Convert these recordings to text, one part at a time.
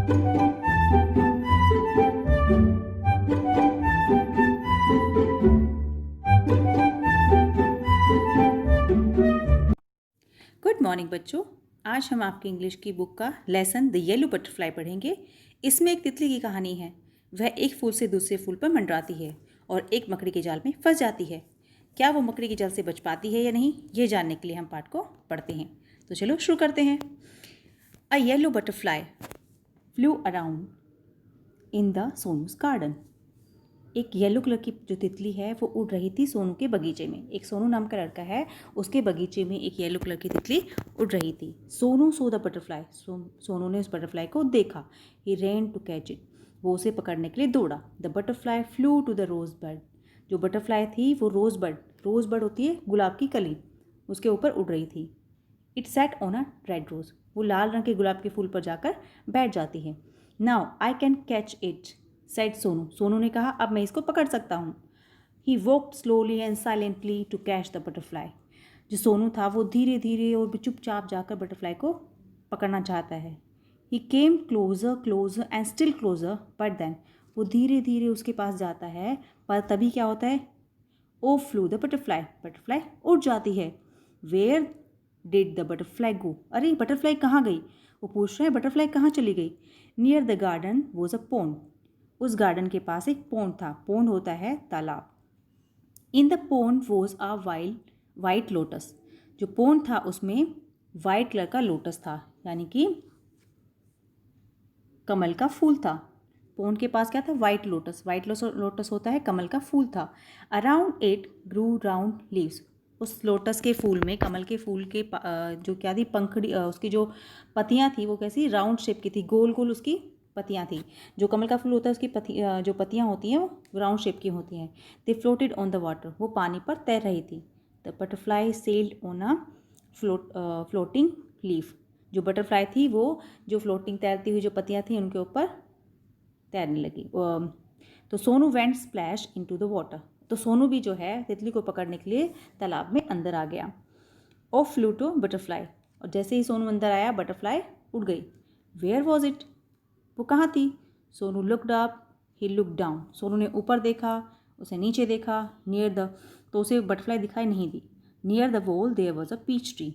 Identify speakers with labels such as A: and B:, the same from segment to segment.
A: Good morning बच्चों। आज हम आपकी इंग्लिश की बुक का लेसन द येलो बटरफ्लाई पढ़ेंगे। इसमें एक तितली की कहानी है। वह एक फूल से दूसरे फूल पर मंडराती है और एक मकड़ी के जाल में फंस जाती है। क्या वो मकड़ी के जाल से बच पाती है या नहीं, ये जानने के लिए हम पाठ को पढ़ते हैं। तो चलो शुरू करते हैं। A yellow butterfly flew around in the Sonu's garden. एक येलो कलर की जो तितली है वो उड़ रही थी सोनू के बगीचे में। एक सोनू नाम का लड़का है, उसके बगीचे में एक येलो कलर की तितली उड़ रही थी। Sonu saw the butterfly, Sonu ने उस बटरफ्लाई को देखा। He ran to catch it, वो उसे पकड़ने के लिए दौड़ा। The butterfly flew to the rose bud, जो बटरफ्लाई थी वो रोज बर्ड होती है गुलाब की कली, उसके ऊपर उड़ रही थी। It sat on a red rose, वो लाल रंग के गुलाब के फूल पर जाकर बैठ जाती है। Now I can catch it said Sonu, Sonu ने कहा अब मैं इसको पकड़ सकता हूँ। He walked slowly and silently to catch the butterfly, जो सोनू था वो धीरे धीरे और चुपचाप जाकर बटरफ्लाई को पकड़ना चाहता है। He came closer and still closer but then, वो धीरे धीरे उसके पास जाता है, पर तभी क्या होता है, ओ फ्लू द बटरफ्लाई, बटरफ्लाई उड़ जाती है। वेयर डिड द बटरफ्लाई गो, अरे बटरफ्लाई कहाँ गई, वो पूछ रहा है बटरफ्लाई कहाँ चली गई। Near the garden was a pond, उस गार्डन के पास एक पोंड था। पोंड होता है तालाब। In the pond was a white lotus, जो पोंड था उसमें वाइट कलर का लोटस था, यानी कि कमल का फूल था। पोंड के पास क्या था, वाइट लोटस होता है कमल का फूल था। Around it grew round leaves, उस लोटस के फूल में, कमल के फूल के जो क्या थी पंखड़ी, उसकी जो पत्तियां थी वो कैसी राउंड शेप की थी, गोल गोल उसकी पत्तियां थी। जो कमल का फूल होता है उसकी जो पत्तियां होती हैं वो राउंड शेप की होती हैं। दे फ्लोटेड ऑन द वाटर, वो पानी पर तैर रही थी। The butterfly sailed on a floating leaf, जो बटरफ्लाई थी वो जो फ्लोटिंग तैरती हुई जो पत्तियां थी उनके ऊपर तैरने लगी। तो Sonu went splash into the water, तो सोनू भी जो है तितली को पकड़ने के लिए तालाब में अंदर आ गया। ओ फ्लू टू बटरफ्लाई, और जैसे ही सोनू अंदर आया बटरफ्लाई उड़ गई। वेयर वॉज इट, वो कहाँ थी। सोनू लुकड अप, ही लुक डाउन, सोनू ने ऊपर देखा, उसे नीचे देखा। नियर द, तो उसे बटरफ्लाई दिखाई नहीं दी। Near the wall there was a peach tree,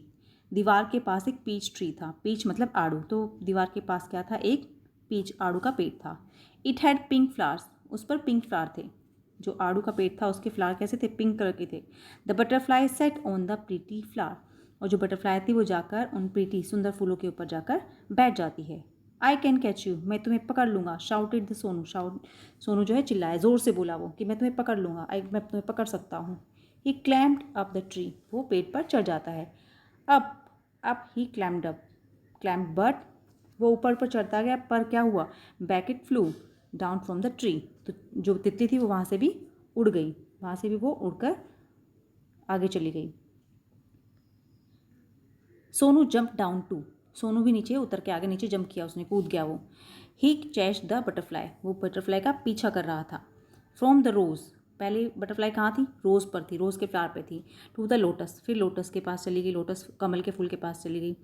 A: दीवार के पास एक पीच ट्री था। पीच मतलब आड़ू, तो दीवार के पास क्या था, एक पीच आड़ू का पेड़ था। इट हैड पिंक फ्लावर्स, उस पर पिंक फ्लावर थे। जो आड़ू का पेड़ था उसके फ्लावर कैसे थे, पिंक कलर के थे। The butterfly set on the pretty flower, और जो बटरफ्लाई थी वो जाकर उन प्रीटी सुंदर फूलों के ऊपर जाकर बैठ जाती है। आई कैन कैच यू, मैं तुम्हें पकड़ लूँगा। शाउटेड द सोनू, सोनू जो है चिल्लाया, ज़ोर से बोला वो कि मैं तुम्हें पकड़ लूँगा, मैं तुम्हें पकड़ सकता हूँ। ही क्लैम्ड अप द ट्री, वो पेड़ पर चढ़ जाता है। अब ही क्लैम्ड बट, वो ऊपर पर चढ़ता गया, पर क्या हुआ, back it flew down from the tree, तो जो तितली थी वो वहाँ से भी उड़ गई, वहाँ से भी वो उड़कर आगे चली गई। Sonu jump down too, Sonu भी नीचे उतर के आगे नीचे जंप किया, उसने कूद गया वो। ही चैश द बटरफ्लाई, वो बटरफ्लाई का पीछा कर रहा था। फ्रॉम द रोज, पहले बटरफ्लाई कहाँ थी, रोज़ पर थी, रोज़ के फ्लावर पे थी। टू द लोटस, फिर लोटस के पास चली गई, लोटस कमल के फूल के पास चली गई।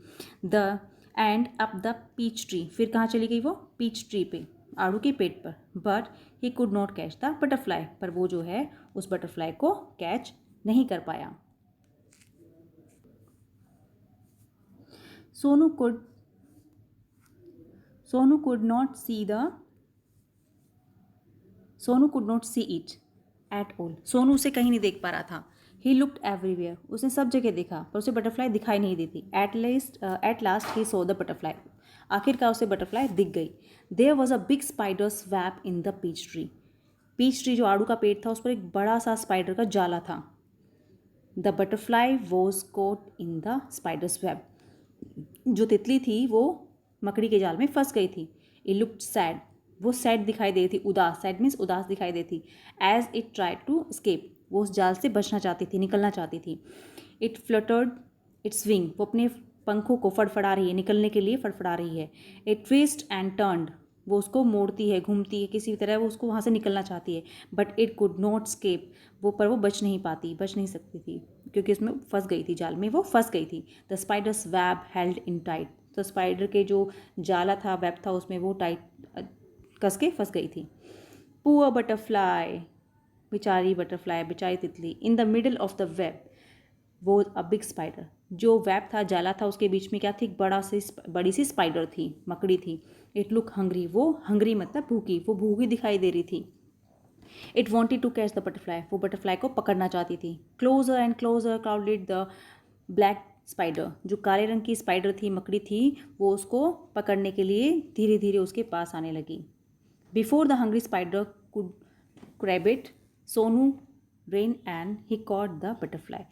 A: The end up the peach tree, फिर कहाँ चली गई वो, पीच ट्री पे, आड़ू के पेड़ पर। But he could not catch the butterfly, पर वो जो है उस बटरफ्लाई को कैच नहीं कर पाया। Sonu could not see it at all, Sonu उसे कहीं नहीं देख पा रहा था। ही लुक्ड एवरीवेयर, उसने सब जगह देखा पर उसे बटरफ्लाई दिखाई नहीं देती। At last he saw the butterfly, आखिरकार उसे बटरफ्लाई दिख गई। There was a big spider web in the peach tree, peach tree जो आड़ू का पेड़ था उस पर एक बड़ा सा स्पाइडर का जाला था। The butterfly was caught in the spider's web, जो तितली थी वो मकड़ी के जाल में फंस गई थी। इट लुक्ड सैड, वो सैड दिखाई दे रही थी, उदास, सैड मीन्स उदास दिखाई देती। As it try to escape, वो उस जाल से बचना चाहती थी, निकलना चाहती थी। इट फ्लटर्ड इट्स विंग, वो अपने पंखों को फड़फड़ा रही है, निकलने के लिए फड़फड़ा रही है। इट ट्विस्ट एंड टर्नड, वो उसको मोड़ती है, घूमती है, किसी भी तरह वो उसको वहाँ से निकलना चाहती है। But it could not escape, वो बच नहीं सकती थी, क्योंकि उसमें फंस गई थी, जाल में वो फंस गई थी। The spider's web held in tight, तो स्पाइडर के जो जाला था, वेब था, उसमें वो टाइट कस के फंस गई थी। पुअर बटरफ्लाई, बेचारी बटरफ्लाई, बेचारी तितली। In the middle of the web वो अ बिग स्पाइडर, जो वेब था, जाला था, उसके बीच में क्या थी, बड़ी सी स्पाइडर थी, मकड़ी थी। इट लुक हंग्री, वो हंग्री मतलब भूखी, वो भूखी दिखाई दे रही थी। It wanted to catch the butterfly, वो बटरफ्लाई को पकड़ना चाहती थी। Closer and closer crowded the black spider, जो काले रंग की स्पाइडर थी, मकड़ी थी, वो उसको पकड़ने के लिए धीरे धीरे उसके पास आने लगी। Before the hungry spider could grab it, Sonu ran and he caught the butterfly।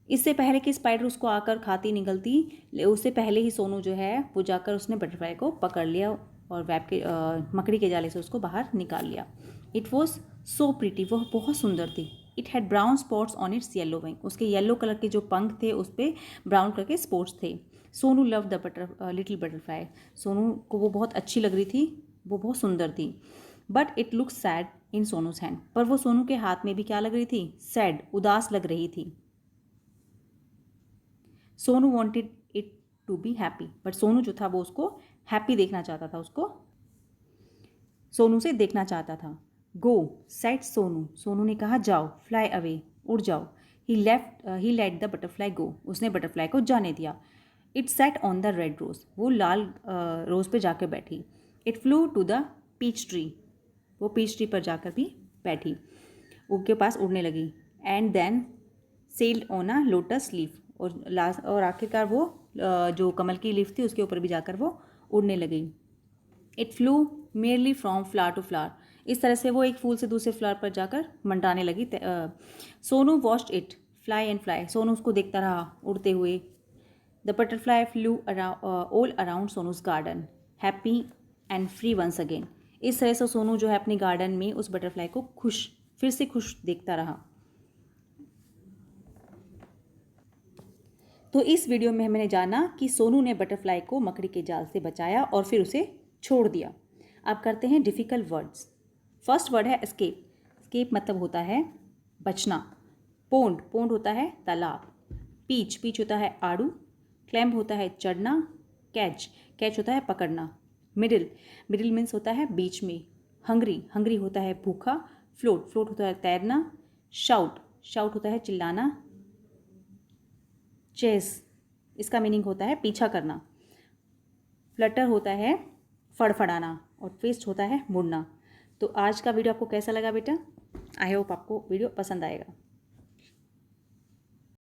A: इससे पहले कि स्पाइडर उसको आकर खाती निकलती, उससे पहले ही सोनू जो है वो जाकर उसने बटरफ्लाई को पकड़ लिया और वेब के मकड़ी के जाले से उसको बाहर निकाल लिया। इट वॉज सो प्रिटी, वह बहुत सुंदर थी। It had brown spots on it's yellow wing, उसके येलो कलर के जो पंख थे उस पर ब्राउन कलर के स्पॉट्स थे। Sonu love the little butterfly, Sonu को वो बहुत अच्छी लग रही थी, वो बहुत सुंदर थी। But it look sad in सोनूज hand, पर वो सोनू के हाथ में भी क्या लग रही थी, सैड, उदास लग रही थी। Sonu wanted it to be happy, but Sonu जो था वो उसको हैप्पी देखना चाहता था, उसको सोनू से देखना चाहता था। गो सेट सोनू, सोनू ने कहा जाओ, फ्लाई अवे, उड़ जाओ। He let the butterfly go, उसने बटरफ्लाई को जाने दिया। It sat on the red rose, वो लाल रोज पे जाकर बैठी। It flew to the peach tree, वो पीच ट्री पर जाकर भी बैठी, उसके पास उड़ने लगी। And then sailed on a lotus leaf, और आखिरकार वो जो कमल की लीफ थी उसके ऊपर भी जाकर वो उड़ने लगी। It flew merrily from flower to flower, इस तरह से वो एक फूल से दूसरे फ्लावर पर जाकर मंडराने लगी। Sonu watched it fly and fly, Sonu उसको देखता रहा उड़ते हुए। The butterfly flew all around Sonu's garden happy and free once again, इस तरह से सोनू जो है अपने गार्डन में उस बटरफ्लाई को फिर से खुश देखता रहा। तो इस वीडियो में मैंने जाना कि सोनू ने बटरफ्लाई को मकड़ी के जाल से बचाया और फिर उसे छोड़ दिया। अब करते हैं डिफ़िकल्ट वर्ड्स। फर्स्ट वर्ड है एस्केप, एस्केप मतलब होता है बचना। पोंड, पोंड होता है तालाब। पीच, पीच होता है आड़ू। क्लैम्ब होता है चढ़ना। कैच, कैच होता है पकड़ना। मिडिल, मिडिल मीन्स होता है बीच में। हंग्री, हंग्री होता है भूखा। फ्लोट, फ्लोट होता है तैरना। शाउट, शाउट होता है चिल्लाना। चेस, इसका मीनिंग होता है पीछा करना। फ्लटर होता है फड़फड़ाना और ट्विस्ट होता है मुड़ना। तो आज का वीडियो आपको कैसा लगा बेटा? आई होप आपको वीडियो पसंद आएगा।